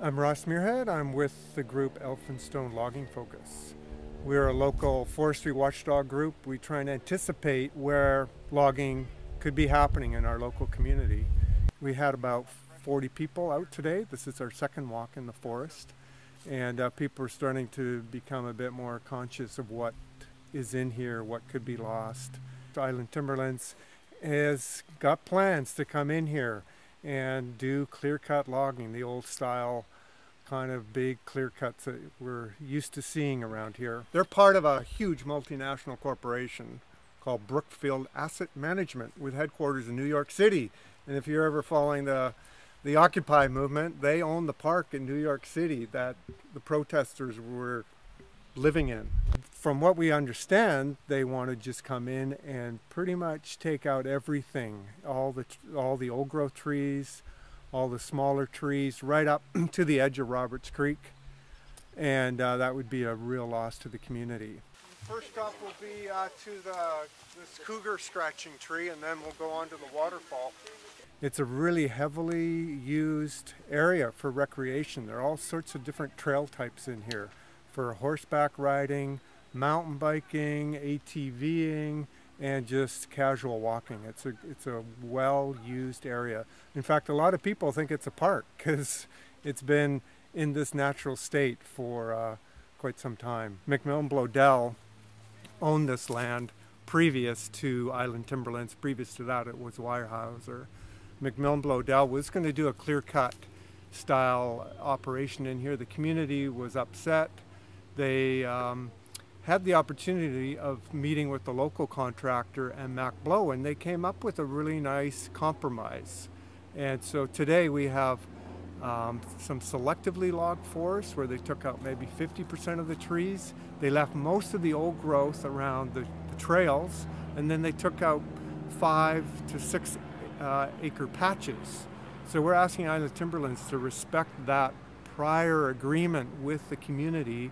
I'm Ross Muirhead. I'm with the group Elphinstone Logging Focus. We're a local forestry watchdog group. We try and anticipate where logging could be happening in our local community. We had about 40 people out today. This is our second walk in the forest. And people are starting to become a bit more conscious of what is in here, what could be lost. Island Timberlands has got plans to come in here and do clear-cut logging, the old style kind of big clear cuts that we're used to seeing around here. They're part of a huge multinational corporation called Brookfield Asset Management with headquarters in New York City. And if you're ever following the Occupy movement, they own the park in New York City that the protesters were living in. From what we understand, they want to just come in and pretty much take out everything, all the old growth trees, all the smaller trees, right up to the edge of Roberts Creek, and that would be a real loss to the community. First stop will be to this cougar scratching tree, and then we'll go on to the waterfall. It's a really heavily used area for recreation. There are all sorts of different trail types in here for horseback riding, mountain biking, ATVing, and just casual walking. It's a well-used area. In fact, a lot of people think it's a park because it's been in this natural state for quite some time. McMillan Bloedel owned this land previous to Island Timberlands. Previous to that, it was Weyerhaeuser. McMillan Bloedel was going to do a clear-cut style operation in here. The community was upset. They had the opportunity of meeting with the local contractor and Mac Blow, and they came up with a really nice compromise. And so today we have some selectively logged forests where they took out maybe 50% of the trees. They left most of the old growth around the trails, and then they took out 5 to 6 acre patches. So we're asking Island Timberlands to respect that prior agreement with the community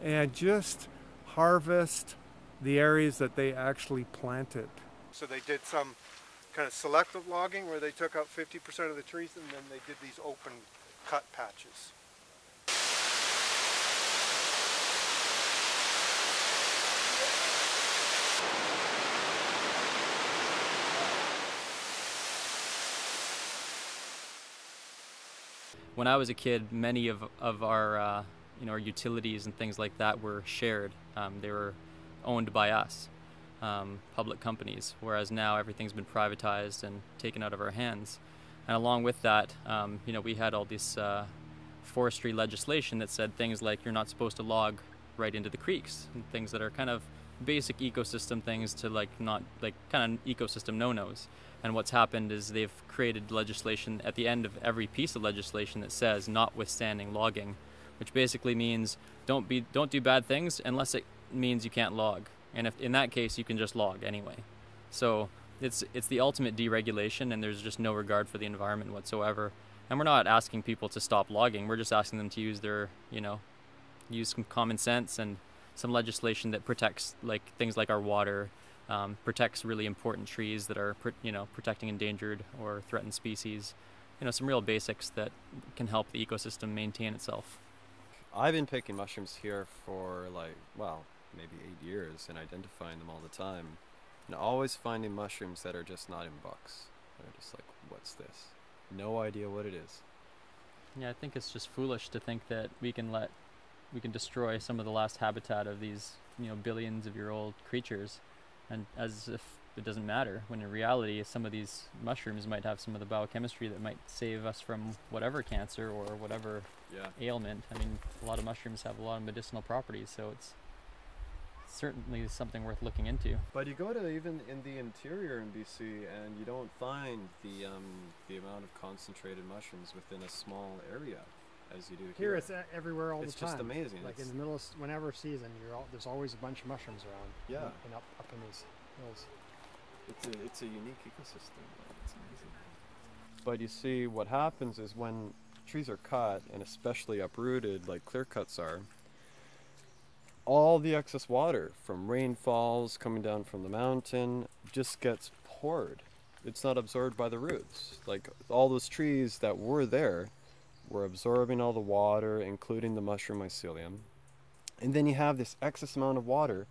and just harvest the areas that they actually planted. So they did some kind of selective logging where they took out 50% of the trees, and then they did these open cut patches. When I was a kid, many of our our utilities and things like that were shared. They were owned by us, public companies, whereas now everything's been privatized and taken out of our hands. And along with that, we had all this forestry legislation that said things like you're not supposed to log right into the creeks, and things that are kind of basic ecosystem things to kind of ecosystem no-nos. And what's happened is they've created legislation at the end of every piece of legislation that says notwithstanding logging, which basically means don't do bad things unless it means you can't log. And if in that case you can just log anyway. So it's the ultimate deregulation, and there's just no regard for the environment whatsoever. And we're not asking people to stop logging. We're just asking them to use use some common sense and some legislation that protects things like our water, protects really important trees that are protecting endangered or threatened species. Some real basics that can help the ecosystem maintain itself. I've been picking mushrooms here for maybe 8 years and identifying them all the time, and always finding mushrooms that are just not in bucks. They're just like, what's this? No idea what it is. Yeah, I think it's just foolish to think that we can destroy some of the last habitat of these billions of year old creatures, and as if it doesn't matter, when in reality some of these mushrooms might have some of the biochemistry that might save us from whatever cancer or whatever ailment. I mean, a lot of mushrooms have a lot of medicinal properties, so it's certainly something worth looking into. But you go to even in the interior in BC and you don't find the amount of concentrated mushrooms within a small area as you do here. Here it's everywhere all the time. It's just amazing. Like in the middle of whenever season, there's always a bunch of mushrooms around. Yeah. And up in these hills. It's a unique ecosystem. It's amazing. But you see, what happens is when trees are cut, and especially uprooted like clear cuts are, all the excess water from rainfalls coming down from the mountain just gets poured. It's not absorbed by the roots. Like all those trees that were there We're absorbing all the water, including the mushroom mycelium. And then you have this excess amount of water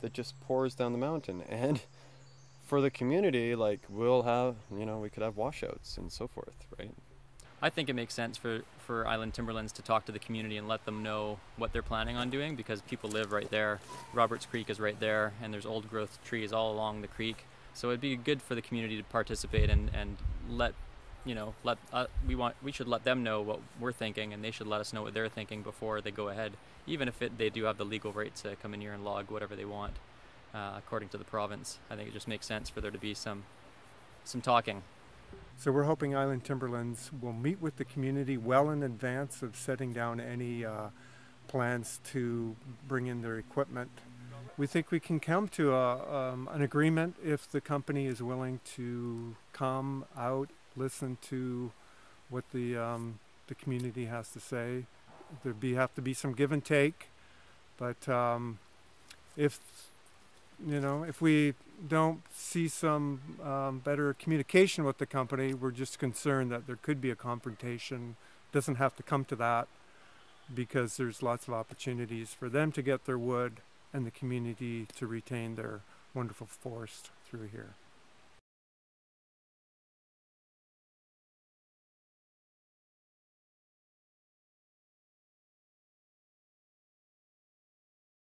that just pours down the mountain. And for the community, like, we'll have, you know, we could have washouts and so forth, right? I think it makes sense for Island Timberlands to talk to the community and let them know what they're planning on doing, because people live right there. Roberts Creek is right there, and there's old growth trees all along the creek. So it'd be good for the community to participate and let, you know, we should let them know what we're thinking, and they should let us know what they're thinking before they go ahead, even if they do have the legal right to come in here and log whatever they want, according to the province. I think it just makes sense for there to be some talking. So we're hoping Island Timberlands will meet with the community well in advance of setting down any plans to bring in their equipment. We think we can come to an agreement if the company is willing to come out, listen to what the community has to say. Have to be some give and take, but if we don't see some better communication with the company, we're just concerned that there could be a confrontation. Doesn't have to come to that, because there's lots of opportunities for them to get their wood and the community to retain their wonderful forest through here.